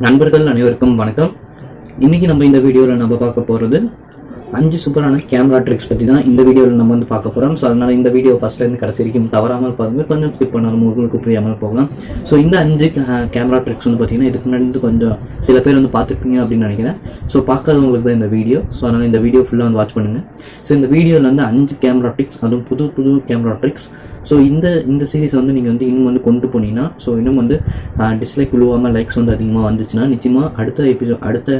நண்பர்கள் அனைவருக்கும் வணக்கம். இன்னைக்கு நம்ம இந்த வீடியோவில் நம்ம பார்க்க போகிறது 5 சூப்பரான கேமரா ட்ரிக்ஸ் பற்றி தான் இந்த வீடியோவில் நம்ம வந்து பார்க்க போகிறோம். ஸோ அதனால் இந்த வீடியோ ஃபஸ்ட்லேருந்து கடைசி வரைக்கும் தவறாமல் பாருங்கள், கொஞ்சம் ஸ்கிப் பண்ணாலும் உங்களுக்கு புரியாமல் போகலாம். ஸோ இந்த 5 கேமரா ட்ரிக்ஸ் வந்து பார்த்திங்கன்னா இதுக்கு முன்னாடி கொஞ்சம் சில பேர் வந்து பார்த்துருப்பீங்க அப்படின்னு நினைக்கிறேன். ஸோ பார்க்காதவங்களுக்கு தான் இந்த வீடியோ. ஸோ அதனால் இந்த வீடியோ ஃபுல்லாக வந்து வாட்ச் பண்ணுங்கள். ஸோ இந்த வீடியோவில் வந்து 5 கேமரா ட்ரிக்ஸ், அதுவும் புது கேமரா ட்ரிக்ஸ். ஸோ இந்த சீரிஸ் வந்து நீங்கள் வந்து இன்னும் வந்து கொண்டு போனீங்கன்னா, ஸோ இன்னும் வந்து டிஸ்லைக் விழுவாமல் லைக்ஸ் வந்து அதிகமாக வந்துச்சுன்னா நிச்சயமாக அடுத்த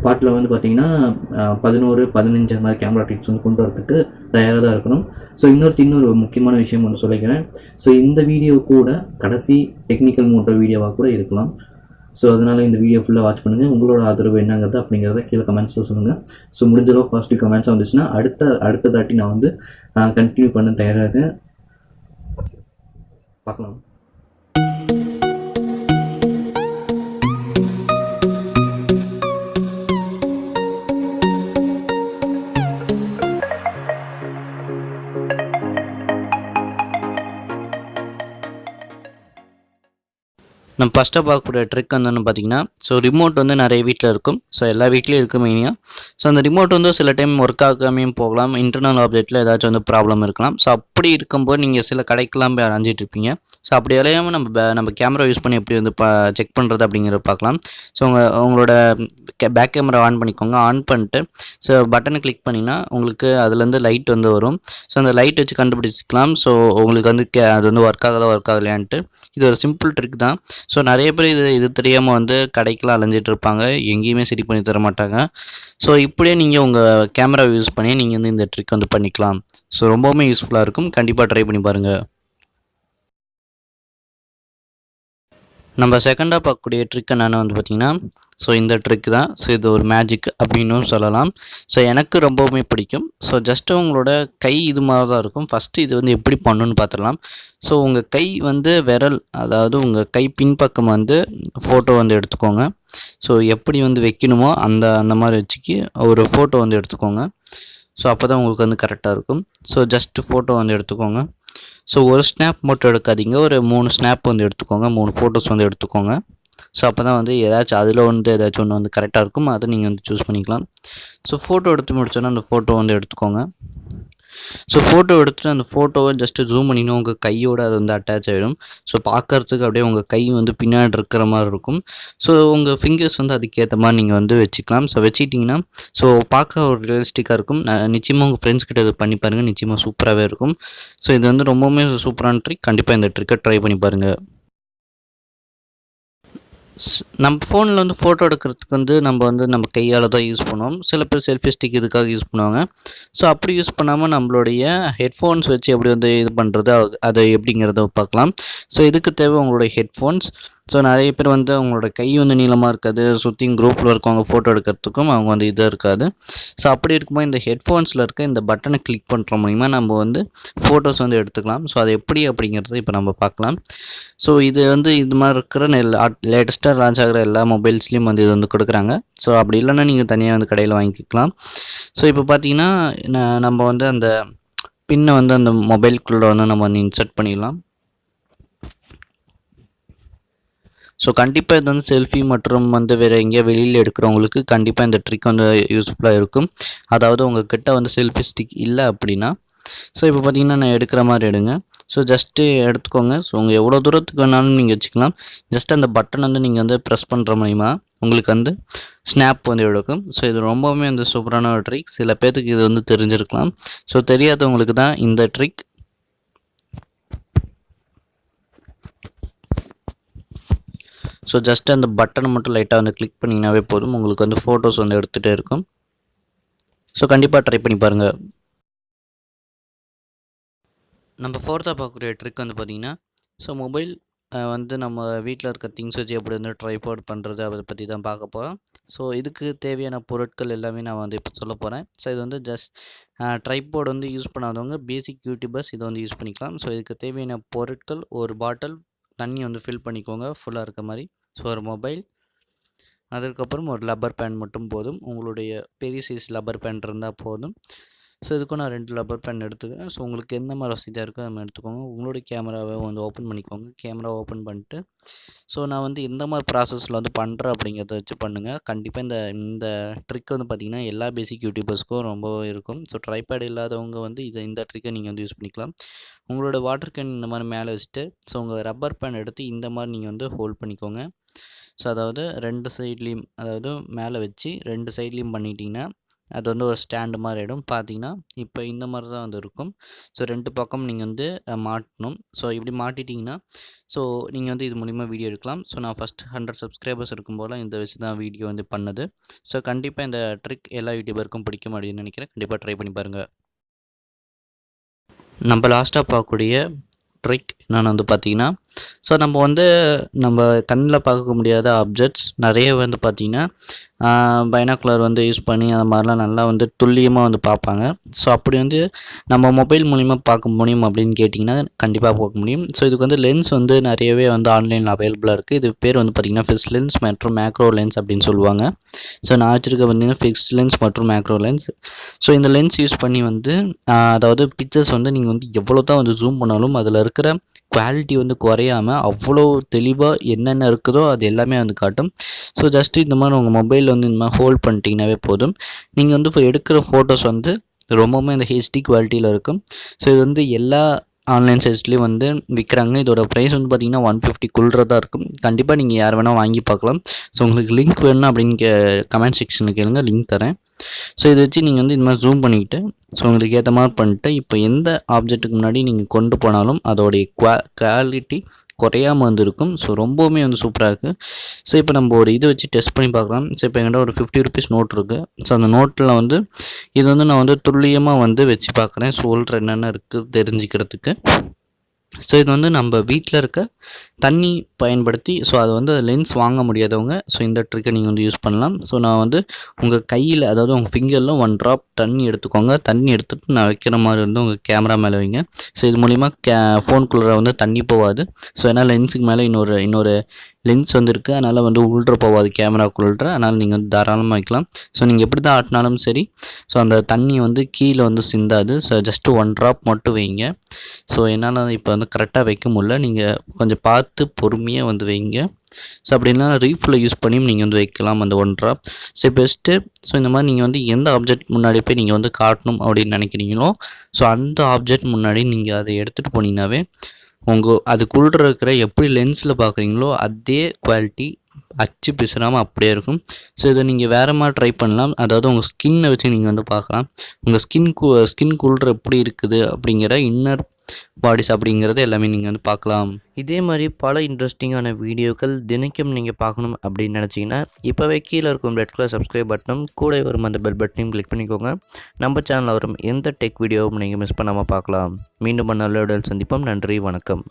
பார்ட்டில் வந்து பார்த்தீங்கன்னா 11, 15 அந்த மாதிரி கேமரா ட்ரிக்ஸ் வந்து கொண்டு வரதுக்கு தயாராக தான் இருக்கணும். ஸோ இன்னொரு முக்கியமான விஷயம் ஒன்று சொல்லிக்கிறேன். ஸோ இந்த வீடியோ கூட கடைசி டெக்னிக்கல் மோட்டோ வீடியோவாக கூட இருக்கலாம். ஸோ அதனால் இந்த வீடியோ ஃபுல்லாக வாட்ச் பண்ணுங்கள். உங்களோட ஆதரவு என்னங்கிறது அப்படிங்கிறத கீழே கமெண்ட்ஸில் சொல்லுங்கள். ஸோ முடிஞ்சளவுக்கு பாசிட்டிவ் கமெண்ட்ஸாக வந்துச்சுன்னா அடுத்த தாட்டி நான் வந்து கண்டினியூ பண்ண தயாராக இருக்கேன். பார்க்கலாம். நம்ம ஃபஸ்ட்டாக பார்க்கக்கூடிய ட்ரிக் வந்து பார்த்தீங்கன்னா, ஸோ ரிமோட் வந்து நிறைய வீட்டில் இருக்கும். ஸோ எல்லா வீட்லேயும் இருக்கும் மெயினாக. ஸோ அந்த ரிமோட் வந்து சில டைம் ஒர்க் ஆகாமையும் போகலாம். இன்டர்னல் ஆப்ஜெக்ட்டில் ஏதாச்சும் வந்து ப்ராப்ளம் இருக்கலாம். ஸோ அப்படி இருக்கும்போது நீங்கள் சில கடைக்கெல்லாம் போய் அலைஞ்சிட்டு இருப்பீங்க. ஸோ அப்படி அலையாமல் நம்ம கேமரா யூஸ் பண்ணி எப்படி வந்து செக் பண்ணுறது அப்படிங்கிறத பார்க்கலாம். ஸோ உங்களோட பேக் கேமரா ஆன் பண்ணிக்கோங்க. ஆன் பண்ணிட்டு ஸோ பட்டனை கிளிக் பண்ணிங்கன்னா உங்களுக்கு அதுலேருந்து லைட் வந்து வரும். ஸோ அந்த லைட் வச்சு கண்டுபிடிச்சிக்கலாம். ஸோ உங்களுக்கு வந்து அது வந்து ஒர்க் ஆகலையான்ட்டு. இது ஒரு சிம்பிள் ட்ரிக் தான். ஸோ நிறைய பேர் இது தெரியாமல் வந்து கடைக்கெலாம் அலைஞ்சிட்டு இருப்பாங்க. எங்கேயுமே சரி பண்ணி தர மாட்டாங்க. ஸோ இப்படியே நீங்கள் உங்கள் கேமரா யூஸ் பண்ணி நீங்கள் வந்து இந்த ட்ரிக் வந்து பண்ணிக்கலாம். ஸோ ரொம்பவுமே யூஸ்ஃபுல்லாக இருக்கும். கண்டிப்பாக ட்ரை பண்ணி பாருங்கள். நம்ம செகண்டாக பார்க்கக்கூடிய ட்ரிக் என்னென்னு வந்து பார்த்திங்கன்னா, ஸோ இந்த ட்ரிக் தான். ஸோ இது ஒரு மேஜிக் அப்படின்னும் சொல்லலாம். ஸோ எனக்கு ரொம்பவுமே பிடிக்கும். ஸோ ஜஸ்ட்டு உங்களோட கை இது மாதிரி தான் இருக்கும். ஃபஸ்ட்டு இது வந்து எப்படி பண்ணணுன்னு பார்த்துடலாம். ஸோ உங்கள் கை வந்து விரல், அதாவது உங்கள் கை பின்பக்கம் வந்து ஃபோட்டோ வந்து எடுத்துக்கோங்க. ஸோ எப்படி வந்து வைக்கணுமோ அந்த மாதிரி வச்சுக்கி ஒரு ஃபோட்டோ வந்து எடுத்துக்கோங்க. ஸோ அப்போ தான் உங்களுக்கு வந்து கரெக்டாக இருக்கும். ஸோ ஜஸ்ட்டு ஃபோட்டோ வந்து எடுத்துக்கோங்க. ஸோ ஒரு ஸ்னாப் மட்டும் எடுக்காதீங்க, ஒரு 3 ஸ்னாப் வந்து எடுத்துக்கோங்க, 3 ஃபோட்டோஸ் வந்து எடுத்துக்கோங்க. ஸோ அப்போ தான் வந்து அதில் வந்து ஏதாச்சும் ஒன்று வந்து கரெக்டாக இருக்கும். அதை நீங்கள் வந்து சூஸ் பண்ணிக்கலாம். ஸோ ஃபோட்டோ எடுத்து முடிச்சோன்னா அந்த ஃபோட்டோ வந்து எடுத்துக்கோங்க. ஸோ ஃபோட்டோ எடுத்துகிட்டு அந்த ஃபோட்டோவை ஜஸ்ட்டு ஜூம் பண்ணினா உங்கள் கையோடு அது வந்து அட்டாச் ஆகிடும். ஸோ பார்க்குறதுக்கு அப்படியே உங்கள் கை வந்து பின்னாடி இருக்கிற மாதிரி இருக்கும். ஸோ உங்கள் ஃபிங்கர்ஸ் வந்து அதுக்கேற்ற மாதிரி நீங்கள் வந்து வச்சுக்கலாம். ஸோ வச்சுக்கிட்டிங்கன்னா ஸோ பார்க்க ஒரு ரியலிஸ்டிக்காக இருக்கும். நிச்சயமாக உங்கள் ஃப்ரெண்ட்ஸ் கிட்ட இது பண்ணி பாருங்கள். நிச்சயமாக சூப்பராகவே இருக்கும். ஸோ இது வந்து ரொம்பவுமே சூப்பரான ட்ரிக். கண்டிப்பாக இந்த ட்ரிக்கை ட்ரை பண்ணி பாருங்கள். நம்ம ஃபோனில் வந்து ஃபோட்டோ எடுக்கிறதுக்கு வந்து நம்ம கையால் தான் யூஸ் பண்ணுவோம். சில பேர் செல்ஃபி ஸ்டிக் இதுக்காக யூஸ் பண்ணுவாங்க. ஸோ அப்படி யூஸ் பண்ணாமல் நம்மளுடைய ஹெட்ஃபோன்ஸ் வச்சு எப்படி வந்து இது பண்ணுறது அதை எப்படிங்கிறத பார்க்கலாம். ஸோ இதுக்கு தேவை உங்களுடைய ஹெட்ஃபோன்ஸ். ஸோ நிறைய பேர் வந்து அவங்களோட கை வந்து நீளமாக இருக்காது. சுற்றியும் குரூப்பில் இருக்கவங்க ஃபோட்டோ எடுக்கிறதுக்கும் அவங்க வந்து இதாக இருக்காது. ஸோ அப்படி இருக்கும்போது இந்த ஹெட்ஃபோன்ஸில் இருக்க இந்த பட்டனை கிளிக் பண்ணுற மூலிமா நம்ம வந்து ஃபோட்டோஸ் வந்து எடுத்துக்கலாம். ஸோ அது எப்படி அப்படிங்கிறத இப்போ நம்ம பார்க்கலாம். ஸோ இது வந்து இது மாதிரி இருக்கிற லேட்டஸ்ட்டாக லான்ச் ஆகிற எல்லா மொபைல்ஸ்லேயும் வந்து இது வந்து கொடுக்குறாங்க. ஸோ அப்படி இல்லைன்னா நீங்கள் தனியாக வந்து கடையில் வாங்கிக்கலாம். ஸோ இப்போ பார்த்தீங்கன்னா நம்ம வந்து அந்த பின்னை வந்து அந்த மொபைலுக்குள்ளே வந்து நம்ம வந்து இன்சர்ட் பண்ணிடலாம். ஸோ கண்டிப்பாக இது வந்து செல்ஃபி மற்றும் வந்து வேறு எங்கேயோ வெளியில் எடுக்கிறவங்களுக்கு கண்டிப்பாக இந்த ட்ரிக் வந்து யூஸ்ஃபுல்லாக இருக்கும். அதாவது உங்கள் கிட்ட வந்து செல்ஃபி ஸ்டிக் இல்லை அப்படின்னா, ஸோ இப்போ பார்த்தீங்கன்னா நான் எடுக்கிற மாதிரி எடுங்க. ஸோ ஜஸ்ட்டு எடுத்துக்கோங்க. ஸோ உங்கள் எவ்வளோ தூரத்துக்கு வேணாலும் நீங்கள் வச்சுக்கலாம். ஜஸ்ட் அந்த பட்டன் வந்து நீங்கள் வந்து ப்ரெஸ் பண்ணுற மூலிமா உங்களுக்கு வந்து ஸ்னாப் வந்து எடுக்கும். ஸோ இது ரொம்பவுமே வந்து சூப்பரான ஒரு ட்ரிக். சில பேர்த்துக்கு இது வந்து தெரிஞ்சிருக்கலாம். ஸோ தெரியாதவங்களுக்கு தான் இந்த ட்ரிக். ஸோ ஜஸ்ட் அந்த பட்டனை மட்டும் லைட்டாக வந்து கிளிக் பண்ணிங்கனாவே போதும். உங்களுக்கு வந்து ஃபோட்டோஸ் வந்து எடுத்துகிட்டே இருக்கும். ஸோ கண்டிப்பாக ட்ரை பண்ணி பாருங்கள். நம்ம ஃபோர்த்தாக பார்க்கக்கூடிய ட்ரிக் வந்து பார்த்திங்கன்னா, ஸோ மொபைல் வந்து நம்ம வீட்டில் இருக்க திங்ஸ் வச்சு எப்படி வந்து ட்ரைபாட் பண்ணுறது அதை பற்றி தான் பார்க்க போகிறோம். ஸோ இதுக்கு தேவையான பொருட்கள் எல்லாமே நான் வந்து இப்போ சொல்ல போகிறேன். ஸோ இது வந்து ஜஸ்ட் ட்ரைபாட் வந்து யூஸ் பண்ணாதவங்க பேசிக் யூடியூபர்ஸ் இதை வந்து யூஸ் பண்ணிக்கலாம். ஸோ இதுக்கு தேவையான பொருட்கள், ஒரு பாட்டில் தண்ணி வந்து ஃபில் பண்ணிக்கோங்க ஃபுல்லாக இருக்க மாதிரி. ஸோ ஒரு மொபைல், அதுக்கப்புறம் ஒரு லப்பர் பேண்ட் மட்டும் போதும். உங்களுடைய பெரிய சைஸ் லப்பர் பேண்ட் இருந்தால் போதும். ஸோ இதுக்கும் நான் 2 ரப்பர் பேண்ட் எடுத்துக்கிறேன். ஸோ உங்களுக்கு எந்த மாதிரி வசதியாக இருக்கோ அது மாதிரி எடுத்துக்கோங்க. உங்களுடைய கேமராவை வந்து ஓப்பன் பண்ணிக்கோங்க. கேமரா ஓப்பன் பண்ணிட்டு ஸோ நான் வந்து எந்த மாதிரி ப்ராசஸில் வந்து பண்ணுறேன் அப்படிங்கிறத வச்சு பண்ணுங்கள். கண்டிப்பாக இந்த இந்த ட்ரிக் வந்து பார்த்திங்கன்னா எல்லா பேசிக் யூடியூபர்ஸ்க்கும் ரொம்பவே இருக்கும். ஸோ ட்ரைபேட் இல்லாதவங்க வந்து இந்த ட்ரிக்கை நீங்கள் வந்து யூஸ் பண்ணிக்கலாம். உங்களோட வாட்டர் கேன் இந்த மாதிரி மேலே வச்சுட்டு ஸோ உங்கள் ரப்பர் பேண்ட் எடுத்து இந்த மாதிரி நீங்கள் வந்து ஹோல்ட் பண்ணிக்கோங்க. ஸோ அதாவது 2 சைட்லேயும் அதாவது மேலே வச்சு 2 சைட்லேயும் பண்ணிட்டீங்கன்னா அது வந்து ஒரு ஸ்டாண்டு மாதிரி ஆகிடும். பார்த்தீங்கன்னா இப்போ இந்த மாதிரி தான் வந்து இருக்கும். ஸோ 2 பக்கம் நீங்கள் வந்து மாட்டணும். ஸோ இப்படி மாட்டிட்டிங்கன்னா ஸோ நீங்கள் வந்து இது மூலிமா வீடியோ எடுக்கலாம். ஸோ நான் ஃபஸ்ட் 100 சப்ஸ்கிரைபர்ஸ் இருக்கும்போது இந்த வச்சு தான் வீடியோ வந்து பண்ணது. ஸோ கண்டிப்பாக இந்த ட்ரிக் எல்லா யூடியூபருக்கும் பிடிக்கும் அப்படின்னு நினைக்கிறேன். கண்டிப்பாக ட்ரை பண்ணி பாருங்கள். நம்ம லாஸ்ட்டாக பார்க்கக்கூடிய ட்ரிக் என்னென்னு வந்து பார்த்திங்கன்னா ஸோ நம்ம கண்ணில் பார்க்க முடியாத ஆப்ஜெக்ட்ஸ் நிறைய வந்து பார்த்திங்கன்னா பைனாக்குலர் வந்து யூஸ் பண்ணி அந்த மாதிரிலாம் நல்லா வந்து துல்லியமாக வந்து பார்ப்பாங்க. ஸோ அப்படி வந்து நம்ம மொபைல் மூலிமா பார்க்க முடியும் அப்படின்னு கேட்டிங்கன்னா கண்டிப்பாக பார்க்க முடியும். ஸோ இதுக்கு வந்து லென்ஸ் வந்து நிறையவே வந்து ஆன்லைனில் அவைலபிளாக இருக்குது. இது பேர் வந்து பார்த்திங்கன்னா ஃபிக்ஸ்ட் லென்ஸ் மற்றும் மேக்ரோ லென்ஸ் அப்படின்னு சொல்லுவாங்க. ஸோ நான் வச்சுருக்க பார்த்திங்கன்னா ஃபிக்ஸ்ட் லென்ஸ் மற்றும் மேக்ரோ லென்ஸ். ஸோ இந்த லென்ஸ் யூஸ் பண்ணி வந்து அதாவது பிக்சர்ஸ் வந்து நீங்கள் வந்து எவ்வளோ தான் வந்து ஜூம் பண்ணாலும் அதில் இருக்கிற குவாலிட்டி வந்து குறையாமல் அவ்வளோ தெளிவாக என்னென்ன இருக்குதோ அது எல்லாமே வந்து காட்டும். ஸோ ஜஸ்ட்டு இந்த மாதிரி உங்கள் மொபைலில் வந்து இந்த மாதிரி ஹோல்ட் பண்ணிட்டீங்கன்னாவே போதும். நீங்கள் வந்து இப்போ எடுக்கிற ஃபோட்டோஸ் வந்து ரொம்பவுமே இந்த ஹெச்டி குவாலிட்டியில் இருக்கும். ஸோ இது வந்து எல்லா ஆன்லைன் சைட்ஸ்லேயும் வந்து விற்கிறாங்க. இதோட ப்ரைஸ் வந்து பார்த்திங்கன்னா 150 தான் இருக்கும். கண்டிப்பாக நீங்கள் யார் வேணால் வாங்கி பார்க்கலாம். ஸோ உங்களுக்கு லிங்க் வேணும் அப்படின்னு கமெண்ட் செக்ஷனில் கேளுங்க, லிங்க் தரேன். ஸோ இதை வச்சு நீங்கள் வந்து இந்த மாதிரி ஜூம் பண்ணிக்கிட்டு ஸோ உங்களுக்கு ஏற்ற மாதிரி பண்ணிட்டு இப்போ எந்த ஆப்ஜெக்ட்டுக்கு முன்னாடி நீங்கள் கொண்டு போனாலும் அதோடைய குவாலிட்டி குறையாமல் வந்து இருக்கும். ஸோ ரொம்பவுமே வந்து சூப்பராக இருக்குது. ஸோ இப்போ நம்ம ஒரு இதை வச்சு டெஸ்ட் பண்ணி பார்க்கலாம். ஸோ இப்போ என்கிட்ட ஒரு 50 ருபீஸ் நோட் இருக்குது. ஸோ அந்த நோட்டில் வந்து இது வந்து நான் வந்து துல்லியமாக வந்து வச்சு பார்க்குறேன். சொல்கிற என்னென்ன இருக்குது தெரிஞ்சுக்கிறதுக்கு. ஸோ இது வந்து நம்ம வீட்டில் இருக்க தண்ணி பயன்படுத்தி ஸோ அது வந்து லென்ஸ் வாங்க முடியாதவங்க ஸோ இந்த ட்ரிக்கை நீங்கள் வந்து யூஸ் பண்ணலாம். ஸோ நான் வந்து உங்கள் கையில் அதாவது உங்கள் ஃபிங்கரில் 1 ட்ராப் தண்ணி எடுத்துக்கோங்க. தண்ணி எடுத்துகிட்டு நான் வைக்கிற மாதிரி வந்து உங்கள் கேமரா மேலே வைங்க. ஸோ இது மூலிமா ஃபோனுக்குள்ளே வந்து தண்ணி போகாது. ஸோ ஏன்னா லென்ஸுக்கு மேலே இன்னொரு லென்ஸ் வந்து இருக்குது. அதனால் வந்து உள்ற போகாது கேமராக்குள்ற. அதனால் நீங்கள் வந்து தாராளமாக வைக்கலாம். ஸோ நீங்கள் எப்படி தான் ஆட்டினாலும் சரி ஸோ அந்த தண்ணி வந்து கீழே வந்து சிந்தாது. ஸோ ஜஸ்ட்டு 1 ட்ராப் மட்டும் வைங்க. ஸோ என்னால் இப்போ வந்து கரெக்டாக வைக்க முடியல. நீங்கள் கொஞ்சம் பார்த்து பொறுமையாக வந்து வைங்க. ஸோ அப்படி இல்லைனா ரீஃபில் யூஸ் பண்ணியும் நீங்கள் வந்து வைக்கலாம் அந்த 1 ட்ராப். ஸோ பெஸ்ட்டு ஸோ இந்த மாதிரி நீங்கள் வந்து எந்த ஆப்ஜெக்ட் முன்னாடி போய் நீங்கள் வந்து காட்டணும் அப்படின்னு நினைக்கிறீங்களோ ஸோ அந்த ஆப்ஜெக்ட் முன்னாடி நீங்கள் அதை எடுத்துகிட்டு போனீங்கன்னாவே அதுக்குள்ள இருக்கிற எப்படி லென்ஸில் பார்க்குறீங்களோ அதே குவாலிட்டி அச்சு பிசுறாமல் அப்படியே இருக்கும். ஸோ இதை நீங்கள் வேறு மாதிரி ட்ரை பண்ணலாம். அதாவது உங்கள் ஸ்கின்னை வச்சு நீங்கள் வந்து பார்க்கலாம். உங்கள் ஸ்கின்குள்ள எப்படி இருக்குது அப்படிங்கிற இன்னர் பாடிஸ் அப்படிங்கிறது எல்லாமே நீங்கள் வந்து பார்க்கலாம். இதே மாதிரி பல இன்ட்ரெஸ்டிங்கான வீடியோக்கள் தினைக்கும் நீங்கள் பார்க்கணும் அப்படின்னு நினச்சிங்கன்னா இப்போவே கீழே இருக்கும் ரெட் கலர் சப்ஸ்கிரைப் பட்டனும் கூட வரும் அந்த பெல் பட்டனையும் கிளிக் பண்ணிக்கோங்க. நம்ம சேனலில் வரும் எந்த டெக் வீடியோவும் நீங்கள் மிஸ் பண்ணாமல் பார்க்கலாம். மீண்டும் நல்ல சந்திப்போம். நன்றி, வணக்கம்.